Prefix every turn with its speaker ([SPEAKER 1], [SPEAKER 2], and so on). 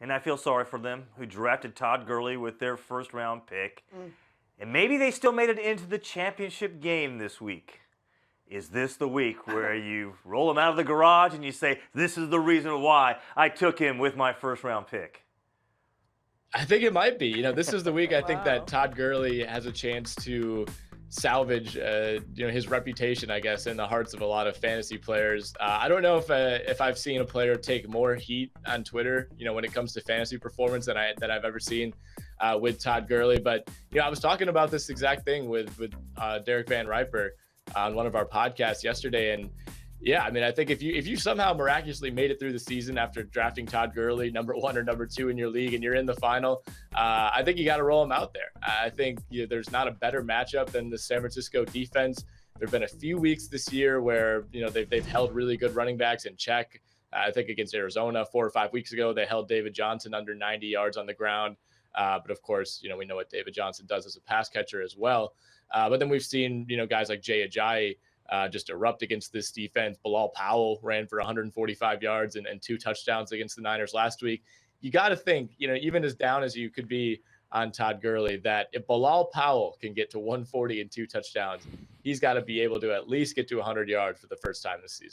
[SPEAKER 1] and I feel sorry for them, who drafted Todd Gurley with their first-round pick.
[SPEAKER 2] Mm.
[SPEAKER 1] And maybe they still made it into the championship game this week. Is this the week where you roll him out of the garage and you say, this is the reason why I took him with my first-round pick?
[SPEAKER 3] I think it might be. This is the week I think
[SPEAKER 2] Wow.
[SPEAKER 3] that Todd Gurley has a chance to salvage, his reputation, I guess, in the hearts of a lot of fantasy players. I don't know if I've seen a player take more heat on Twitter, when it comes to fantasy performance than I've ever seen with Todd Gurley. But I was talking about this exact thing with Derek Van Riper on one of our podcasts yesterday, and yeah, I mean, I think if you somehow miraculously made it through the season after drafting Todd Gurley, number 1 or number 2 in your league, and you're in the final, I think you got to roll him out there. I think there's not a better matchup than the San Francisco defense. There have been a few weeks this year where they've held really good running backs in check. I think against Arizona 4 or 5 weeks ago, they held David Johnson under 90 yards on the ground. But of course, we know what David Johnson does as a pass catcher as well. But then we've seen guys like Jay Ajayi just erupt against this defense. Bilal Powell ran for 145 yards and 2 touchdowns against the Niners last week. You got to think, even as down as you could be on Todd Gurley, that if Bilal Powell can get to 140 and 2 touchdowns, he's got to be able to at least get to 100 yards for the first time this season.